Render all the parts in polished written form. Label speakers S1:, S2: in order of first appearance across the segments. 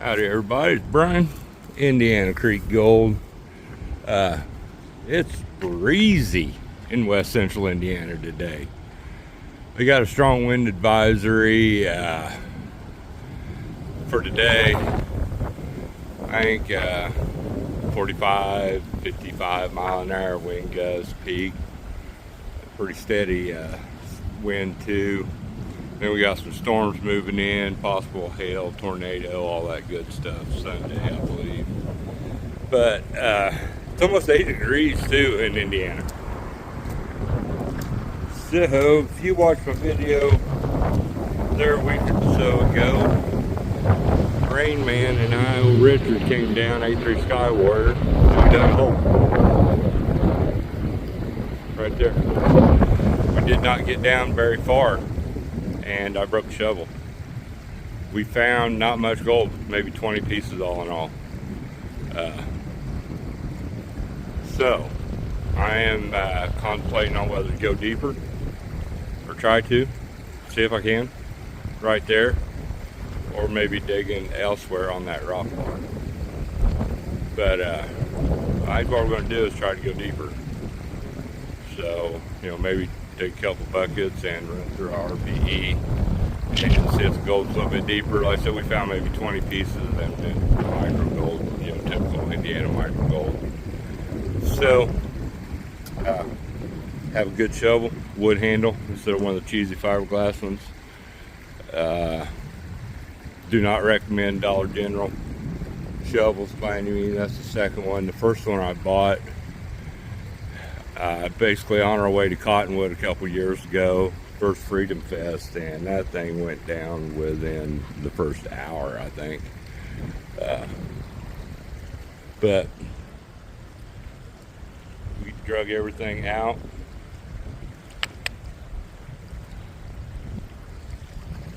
S1: Howdy everybody, it's Brian, Indiana Creek Gold. It's breezy in west central Indiana today. We got a strong wind advisory for today. I think 45, 55 mile an hour wind gusts peak. Pretty steady wind too. Then we got some storms moving in, possible hail, tornado, all that good stuff Sunday, I believe. But it's almost 80 degrees too in Indiana. So if you watched my video there a week or so ago, Rain Man and I, old Richard, came down 83 Skywater and we done a hole. Right there. We did not get down very far. And I broke a shovel. We found not much gold, maybe 20 pieces all in all. So I am contemplating on whether to go deeper or try to see if I can right there, or maybe digging elsewhere on that rock bar. But I think what we're going to do is try to go deeper. So, you know, maybe take a couple buckets and run through our RPE and see if the gold's a little bit deeper. Like I said, we found maybe 20 pieces and micro gold, you know, typical Indiana micro gold. So, have a good shovel, wood handle instead of one of the cheesy fiberglass ones. Do not recommend Dollar General shovels by any means. That's the second one. The first one I bought basically on our way to Cottonwood a couple years ago, first Freedom Fest, and that thing went down within the first hour, I think. But we drug everything out.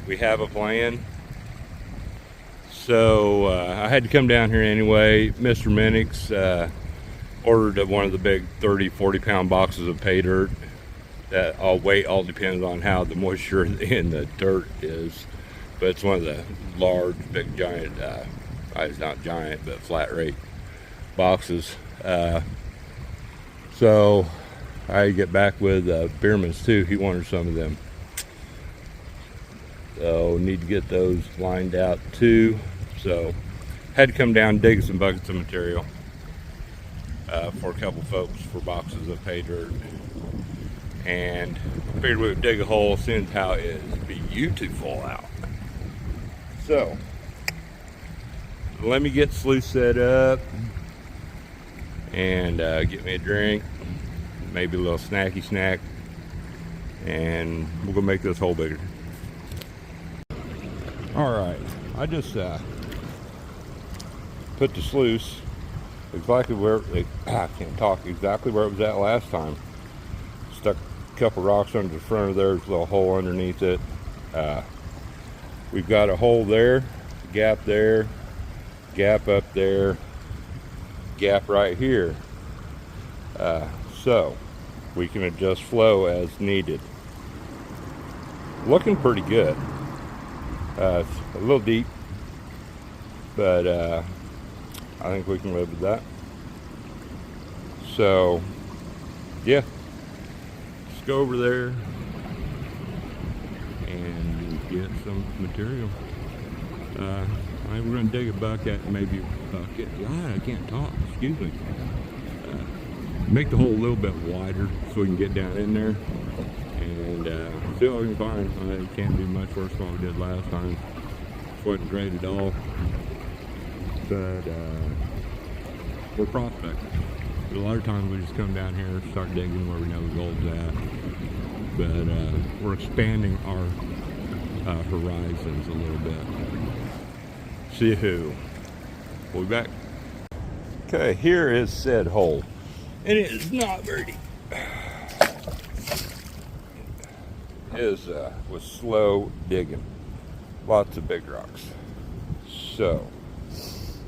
S1: We have a plan. So I had to come down here anyway. Mr. Minix ordered one of the big 30-40 pound boxes of Paydirt. That weight all depends on how the moisture in the dirt is, but it's one of the large, big, giant, it's not giant, but flat rate boxes. So I get back with Bierman's too. He wanted some of them, so need to get those lined out too. So had to come down, dig some buckets of material for a couple folks for boxes of Paydirt, and figured we would dig a hole since how it is beautiful out. So let me get sluice set up and get me a drink, maybe a little snacky snack, and we're gonna make this hole bigger. All right, I just put the sluice exactly where I can't talk exactly where it was at last time. Stuck a couple rocks under the front of there. There's a little hole underneath it. We've got a hole there, gap there, gap up there, gap right here. So we can adjust flow as needed. Looking pretty good. It's a little deep, but I think we can live with that. So yeah, let's go over there and get some material. We're gonna dig a bucket, maybe a bucket. God, I can't talk, excuse me. Make the hole a little bit wider so we can get down in there and see what we can find. I can't do much worse than what we did last time. It wasn't great at all, but we're prospecting. A lot of times we just come down here and start digging where we know the gold's at, but we're expanding our horizons a little bit. See who. We'll be back. Okay, here is said hole, and it is not very deep. It is with slow digging, lots of big rocks. So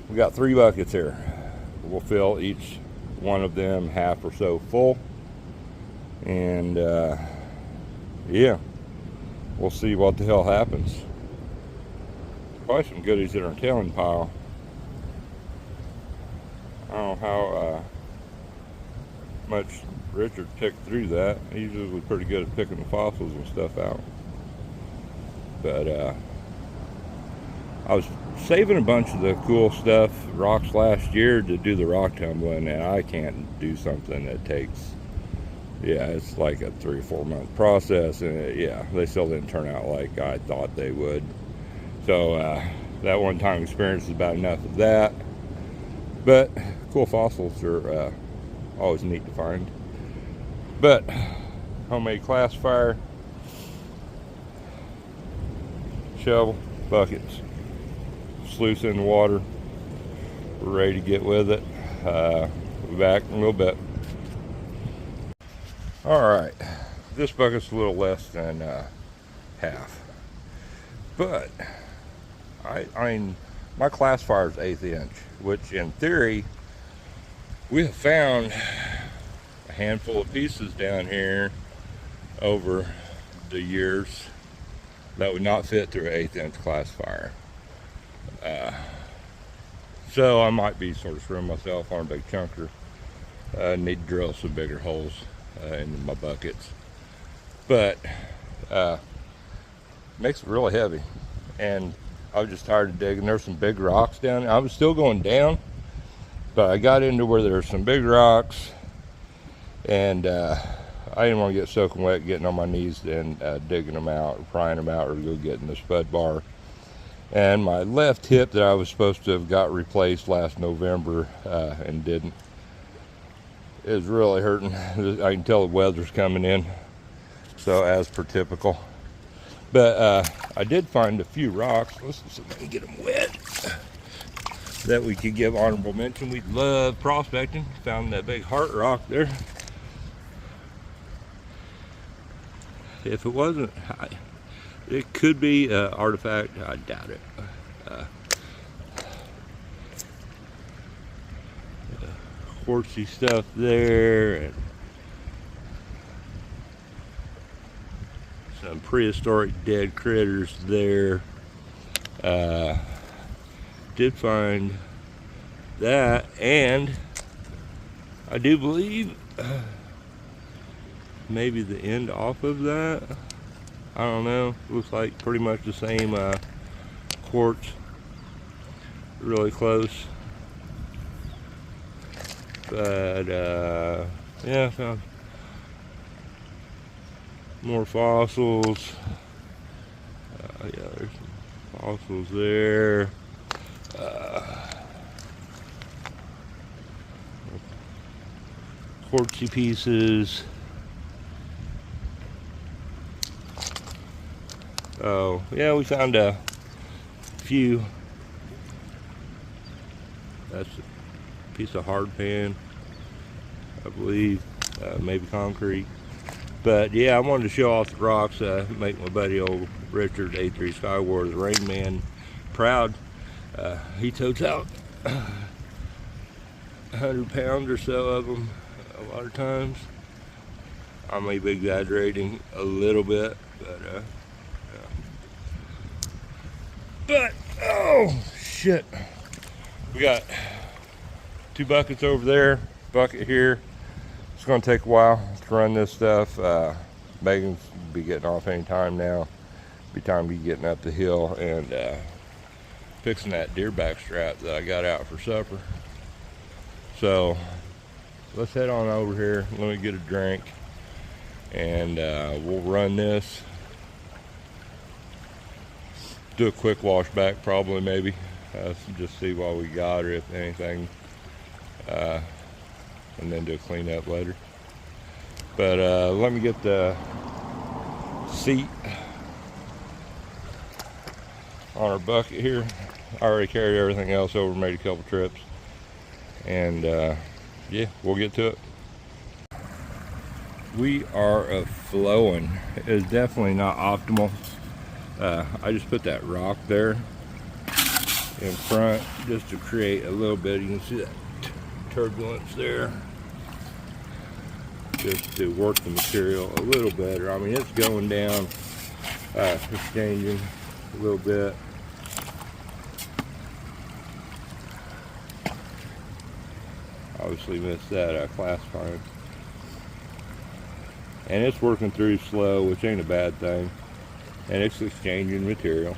S1: we got 3 buckets here. We'll fill each one of them half or so full, and yeah, we'll see what the hell happens. Probably some goodies in our tailing pile. I don't know how much Richard picked through that. He usually was pretty good at picking the fossils and stuff out. But I was saving a bunch of the cool stuff, rocks, last year to do the rock tumbling, and I can't do something that takes, yeah, it's like a 3 or 4 month process, and yeah, they still didn't turn out like I thought they would. So that one-time experience is about enough of that. But cool fossils are always neat to find. But homemade classifier, shovel, buckets, sluice in the water. We're ready to get with it. We'll be back in a little bit. All right, this bucket's a little less than half, but I mean, my classifier is 1/8 inch, which in theory we have found a handful of pieces down here over the years that would not fit through an 1/8 inch classifier. So I might be sort of screwing myself on a big chunker. I need to drill some bigger holes into my buckets, but makes it really heavy. And I was just tired of digging. There's some big rocks down there. I was still going down, but I got into where there's some big rocks, and I didn't want to get soaking wet getting on my knees and digging them out or prying them out or go getting the spud bar. And my left hip that I was supposed to have got replaced last November and didn't is really hurting. I can tell the weather's coming in, so as per typical. But I did find a few rocks. Let's see if I can get them wet that we could give honorable mention. We love prospecting. Found that big heart rock there. If it wasn't, it could be an artifact. I doubt it. Quartzy stuff there, and some prehistoric dead critters there. Did find that, and I do believe maybe the end off of that. I don't know. Looks like pretty much the same quartz. Really close. But yeah, found more fossils. Yeah, there's some fossils there. Quartzy pieces. Oh, yeah, we found a few. That's a piece of hard pan, I believe, maybe concrete. But yeah, I wanted to show off the rocks, make my buddy old Richard, A3 Skyward, the Rain Man, proud. He totes out 100 pounds or so of them a lot of times. I may be exaggerating a little bit, but oh shit, we got 2 buckets over there, bucket here. It's going to take a while to run this stuff. Megan's be getting off any time now. Be time to be getting up the hill and fixing that deer back strap that I got out for supper. So let's head on over here. Let me get a drink, and we'll run this. Do a quick wash back, probably, maybe. Just see what we got, or if anything. And then do a cleanup later. But let me get the seat on our bucket here. I already carried everything else over, made a couple trips, and yeah, we'll get to it. We are flowing. It is definitely not optimal. I just put that rock there in front just to create a little bit. You can see that turbulence there, just to work the material a little better. I mean, it's going down, it's changing a little bit,
S2: Obviously missed that classifying. And it's working through slow, which ain't a bad thing. And it's exchanging material.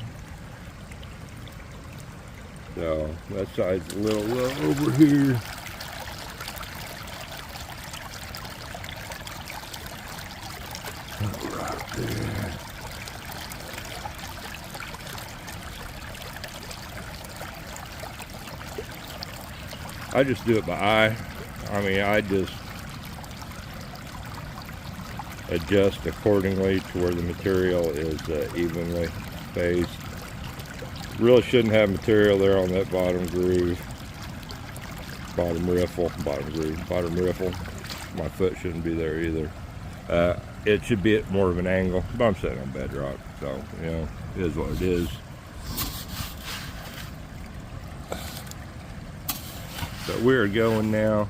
S2: So that side's a little low over here. Right there. I just do it by eye. I mean, I just adjust accordingly to where the material is evenly spaced. Really shouldn't have material there on that bottom groove, bottom riffle. My foot shouldn't be there either. It should be at more of an angle, but I'm sitting on bedrock, so you know, it is what it is. So we're going now.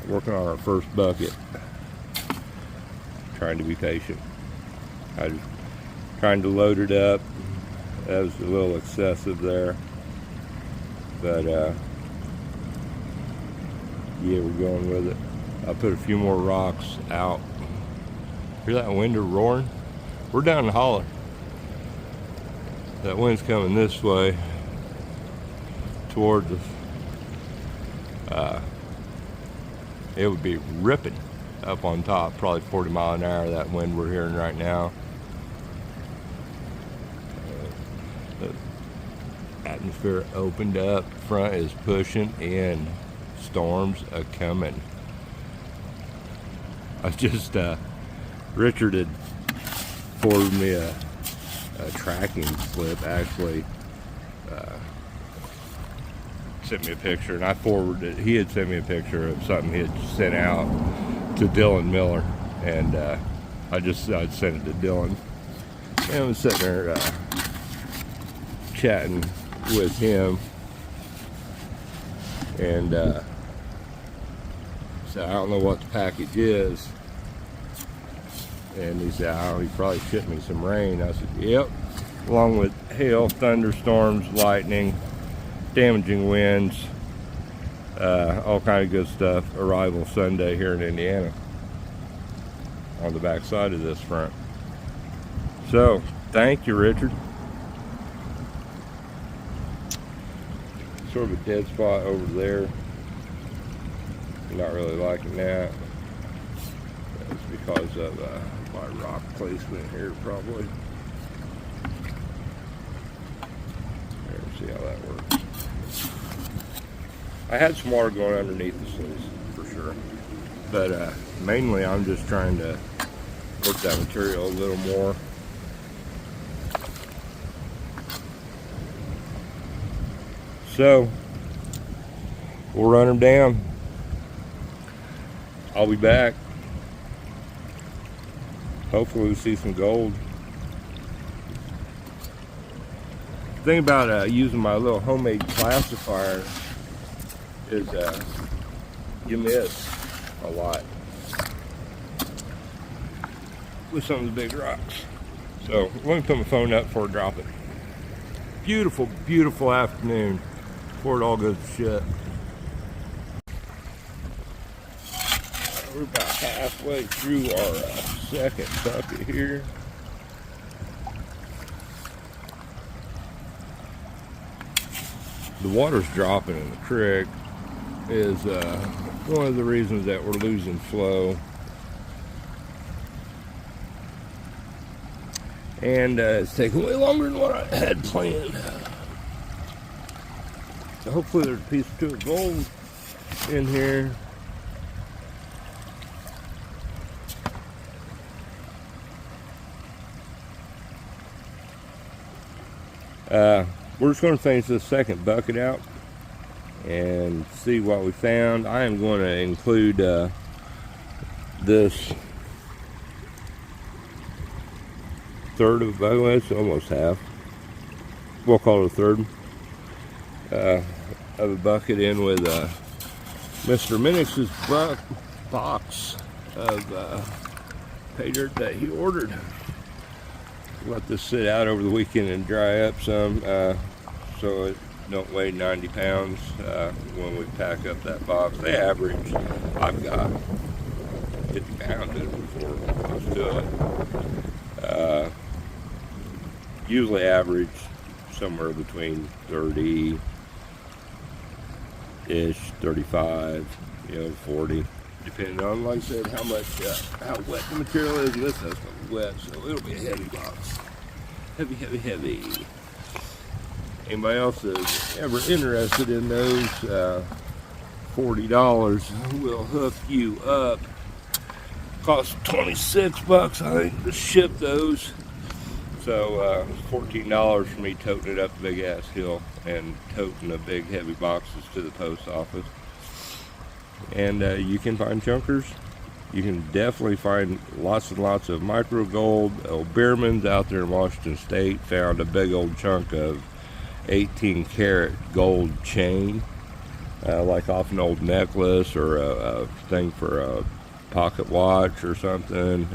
S2: Working on our first bucket. Trying to be patient. I just trying to load it up. That was a little excessive there, but yeah, we're going with it. I put a few more rocks out. Hear that window roaring? We're down the holler. That wind's coming this way towards us. It would be ripping up on top, probably 40 miles an hour, that wind we're hearing right now. The atmosphere opened up, front is pushing in, storms are coming. I just, Richard had forwarded me a tracking slip, actually. Sent me a picture, and I forwarded it. He had sent me a picture of something he had sent out to Dylan Miller, and I'd sent it to Dylan, and I was sitting there chatting with him, and so I don't know what the package is, and he said, "Oh, he probably shipped me some rain." I said, "Yep," along with hail, thunderstorms, lightning, damaging winds, all kind of good stuff. Arrival Sunday here in Indiana on the back side of this front. So thank you, Richard. Sort of a dead spot over there. Not really liking that. That's because of my rock placement here, probably. There, see how that works. I had some water going underneath the sluice, for sure. But mainly I'm just trying to work that material a little more. So, we'll run them down. I'll be back. Hopefully we'll see some gold. The thing about using my little homemade classifier is you miss a lot with some of the big rocks. So let me put my phone up before I drop it. Beautiful, beautiful afternoon before it all goes to shit. We're about halfway through our second bucket here. The water's dropping in the creek is one of the reasons that we're losing flow. And it's taking way longer than what I had planned. So hopefully there's a piece or two of gold in here. We're just going to finish this second bucket out and see what we found. I am going to include this third of a bucket. It's almost half. We'll call it a third of a bucket in with Mr. Minix's box of Paydirt that he ordered. Let this sit out over the weekend and dry up some, so it don't weigh 90 pounds when we pack up that box. They average, I've got 50 pounds in it before close to it. Usually average somewhere between 30-ish, 35, 40, depending on, like I said, how wet the material is. And this has to be wet, so it'll be a heavy box. Heavy, heavy, heavy. Anybody else is ever interested in those, $40 will hook you up. Costs $26, I think, to ship those. So $14 for me toting it up a big ass hill and toting the big heavy boxes to the post office. And you can find chunkers. You can definitely find lots and lots of micro gold. Beerman's out there in Washington State found a big old chunk of 18 karat gold chain, like off an old necklace or a thing for a pocket watch or something.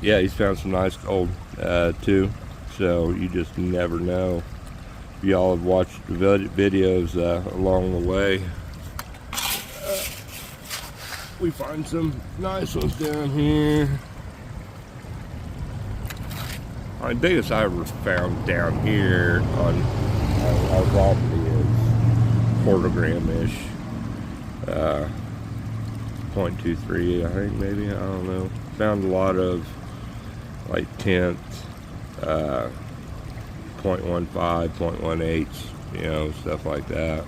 S2: Yeah, he's found some nice gold too, so you just never know. Y'all have watched the videos along the way. We find some nice ones down here. The biggest I ever found down here on our property is 1/4 gram-ish. 0.23, I think, maybe, I don't know. Found a lot of like 10th, 0.15, 0.18, stuff like that.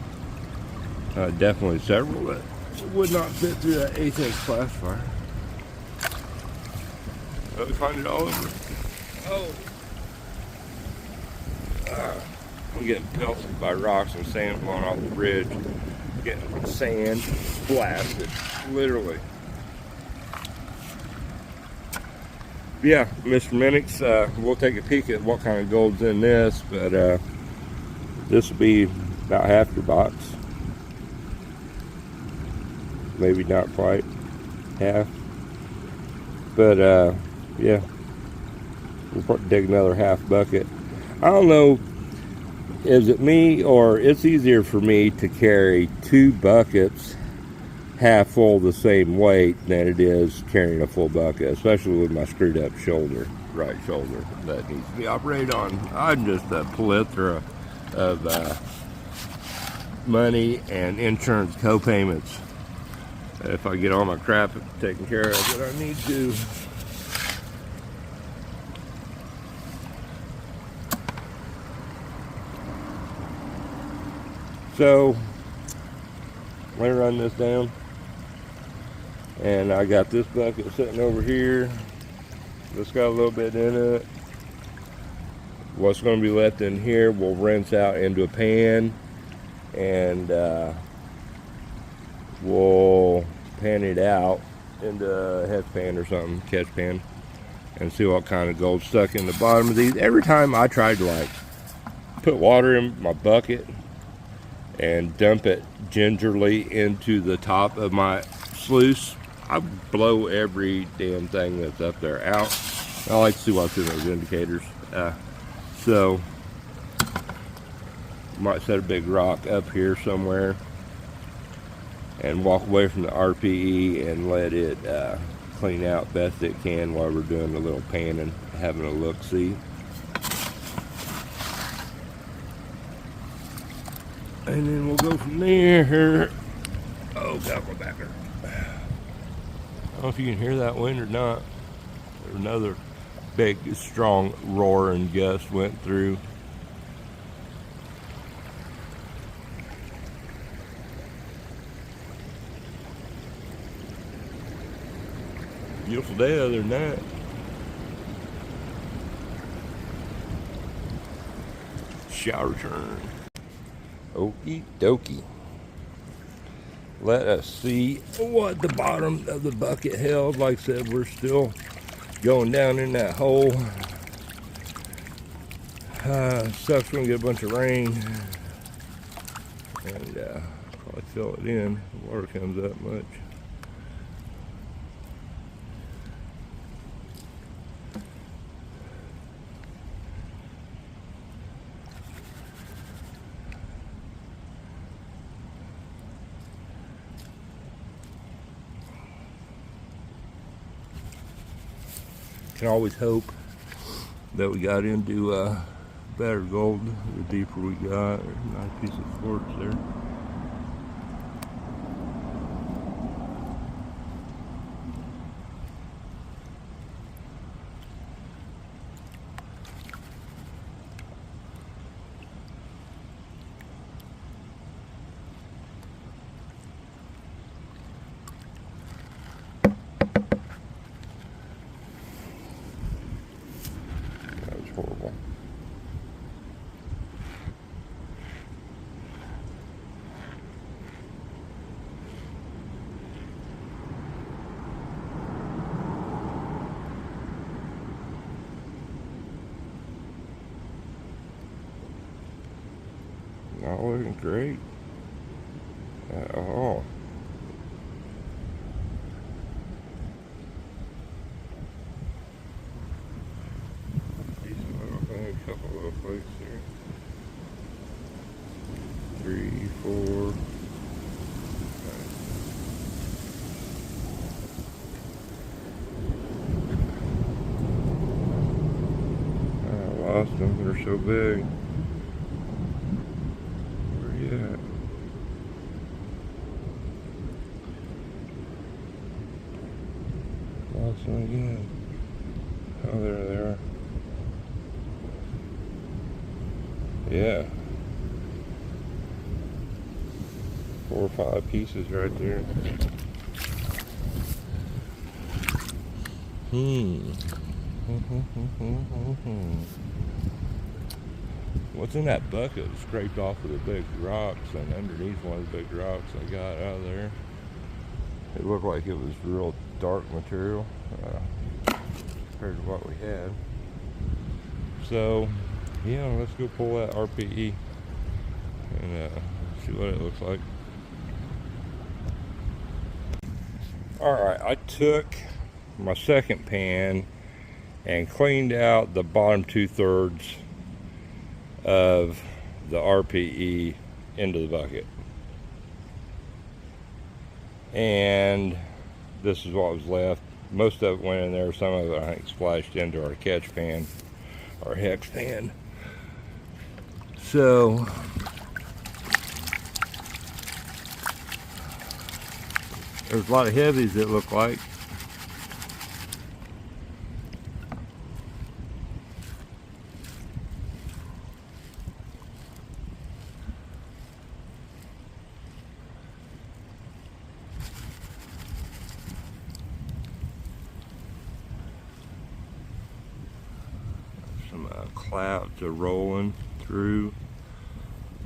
S2: Definitely several that would not fit through that 1/8" classifier. But we find it all over. Oh, I'm getting pelted by rocks and sand blowing off the bridge. Getting sand blasted, literally. Yeah, Mr. Minix, we'll take a peek at what kind of gold's in this, but this will be about half your box. Maybe not quite half. But yeah, we'll probably dig another half bucket. I don't know, is it me, or it's easier for me to carry 2 buckets half full the same weight than it is carrying a full bucket, especially with my screwed up shoulder, right shoulder, that needs to be operated on. I'm just a plethora of money and insurance co-payments. If I get all my crap taken care of that I need to. So, let me run this down. And I got this bucket sitting over here. It's got a little bit in it. What's going to be left in here will rinse out into a pan. And we'll pan it out into a head pan or something, catch pan. And see what kind of gold's stuck in the bottom of these. Every time I try to like put water in my bucket and dump it gingerly into the top of my sluice, I blow every damn thing that's up there out. I like to see what's in those indicators. So, might set a big rock up here somewhere and walk away from the RPE and let it clean out best it can while we're doing a little panning, having a look-see. And then we'll go from there. Oh, got my backer. I don't know if you can hear that wind or not. Another big, strong roar and gust went through. Beautiful day other than that. Shower turn. Okie dokie. Let us see what the bottom of the bucket held. Like I said, we're still going down in that hole. Sucks when we get a bunch of rain. And probably fill it in. The water comes up much. can always hope that we got into better gold the deeper we got. There's a nice piece of quartz there. Horrible. Not looking great at all. A couple little flakes there. 3, 4. I lost them. They're so big. Where you at? Lost them again. Oh, there they are. Yeah, 4 or 5 pieces right there. What's in that bucket? Scraped off of the big rocks, and underneath one of the big rocks I got out of there. It looked like it was real dark material compared to what we had. So yeah, let's go pull that RPE and see what it looks like. Alright, I took my second pan and cleaned out the bottom 2/3 of the RPE into the bucket. And this is what was left. Most of it went in there, some of it I think splashed into our catch pan, our hex pan. So there's a lot of heavies that look like. Some clouds are rolling through,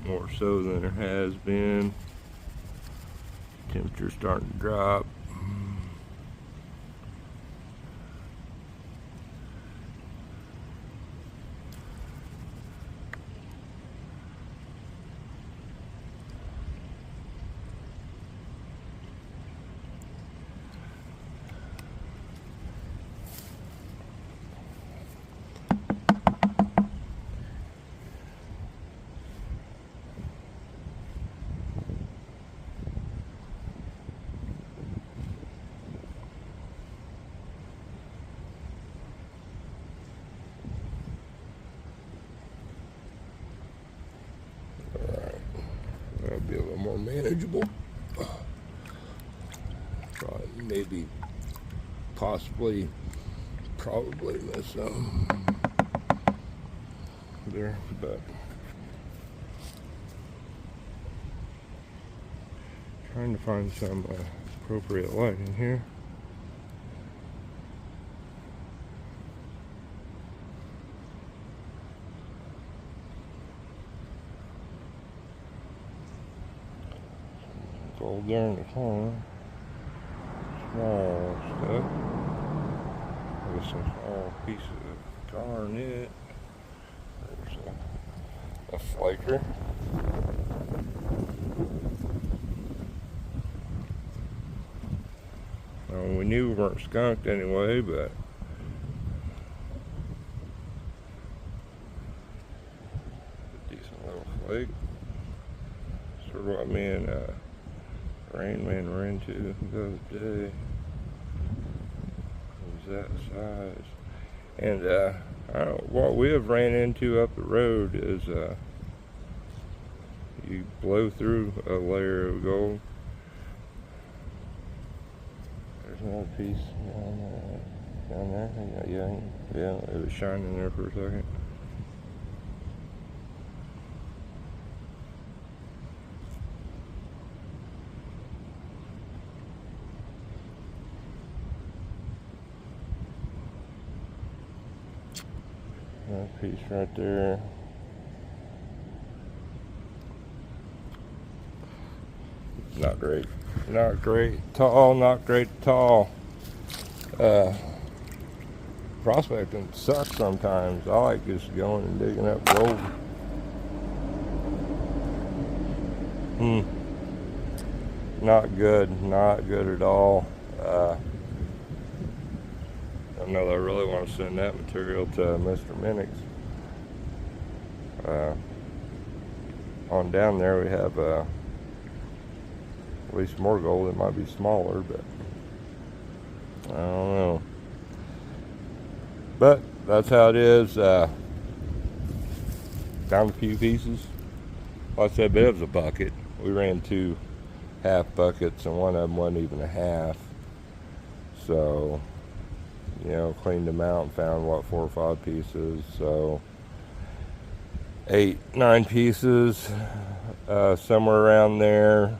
S2: more so than there has been. Temperature's starting to drop. That'll be a little more manageable. Probably, maybe, possibly, probably miss some there, but trying to find some appropriate lighting here. Gold there in the corner. Small stuff. There's some small pieces of garnet. There's a flaker. We knew we weren't skunked anyway, but a decent little flake. Sort of what me and Rain Man ran into the other day. It was that size. And what we have ran into up the road is you blow through a layer of gold. There's another piece down there. Yeah, it was shining there for a second. That piece right there. Not great. Not great tall, not great tall. Prospecting sucks sometimes. I like just going and digging up gold. Not good. Not good at all. I know I really want to send that material to Mr. Minix. On down there we have at least more gold. It might be smaller, but I don't know. But that's how it is. Found a few pieces. Like I said, but it was a bucket. We ran 2 half buckets, and one of them wasn't even a half. So, you know, cleaned them out and found, what, 4 or 5 pieces. So 8, 9 pieces, somewhere around there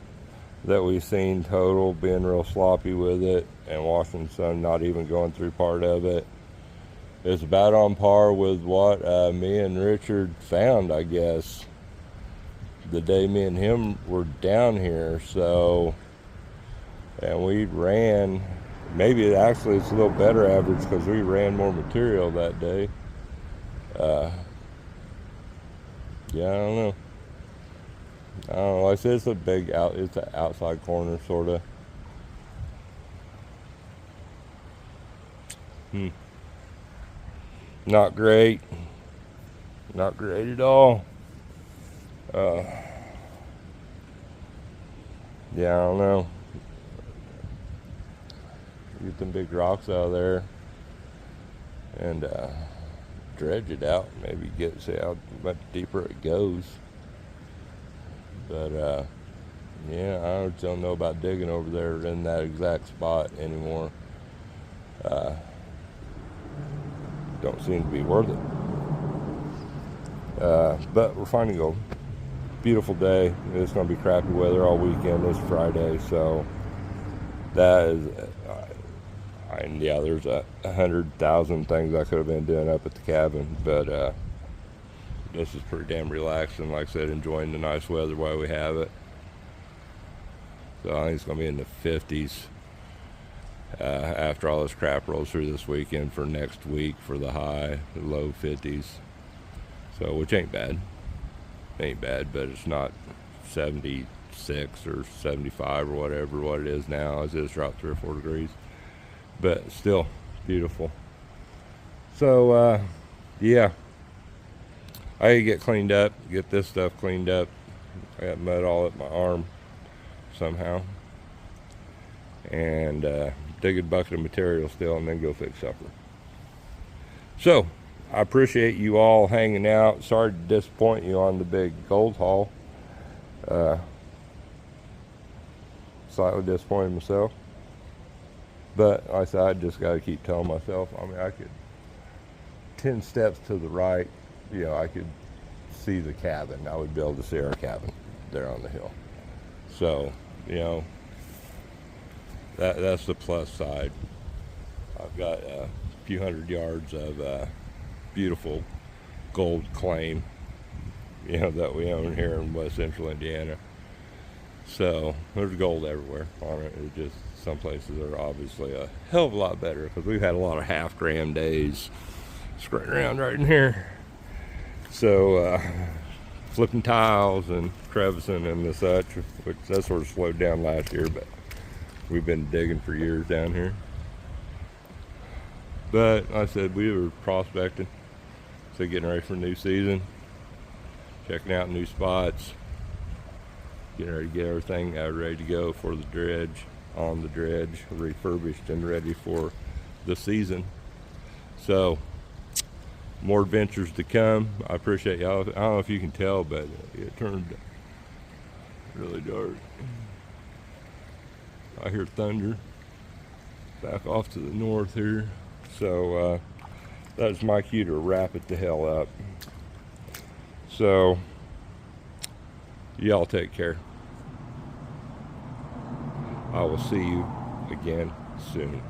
S2: that we've seen total, being real sloppy with it, and washing some, not even going through part of it. It's about on par with what me and Richard found, I guess, the day me and him were down here. So, and we ran, maybe it's a little better average because we ran more material that day. Yeah, I don't know. Like I said, it's it's an outside corner, sort of. Not great. Not great at all. Yeah, I don't know. Get them big rocks out of there and dredge it out. Maybe see how much deeper it goes. But yeah, I don't know about digging over there in that exact spot anymore. Don't seem to be worth it. But we're finding gold. Beautiful day. It's going to be crappy weather all weekend. It's Friday, so that is. And yeah, there's 100,000 things I could have been doing up at the cabin, but this is pretty damn relaxing. Like I said, enjoying the nice weather while we have it. So I think it's going to be in the 50s after all this crap rolls through this weekend for next week for the high, the low 50s. So, which ain't bad. Ain't bad, but it's not 76 or 75 or whatever what it is now. It's just dropped 3 or 4 degrees. But still beautiful. So yeah, I gotta get cleaned up, get this stuff cleaned up. I got mud all up my arm somehow, and dig a bucket of material still, and then go fix supper. So I appreciate you all hanging out. Sorry to disappoint you on the big gold haul. Slightly disappointed myself. But like I said, I just got to keep telling myself, I mean, I could, 10 steps to the right, you know, I could see the cabin. I would be able to see our cabin there on the hill. So, you know, that's the plus side. I've got a few hundred yards of beautiful gold claim, you know, that we own here in West Central Indiana. So there's gold everywhere on it. It's just some places are obviously a hell of a lot better, because we've had a lot of half-gram days screwing around right in here. So flipping tiles and crevicing and the such, which that sort of slowed down last year, but we've been digging for years down here. But like I said, we were prospecting, so getting ready for a new season, checking out new spots, getting ready to get everything ready to go for the dredge, on the dredge, refurbished and ready for the season. So More adventures to come. I appreciate y'all. I don't know if you can tell, but it turned really dark. I hear thunder back off to the north here. So that's my cue to wrap it the hell up. So y'all take care. I will see you again soon.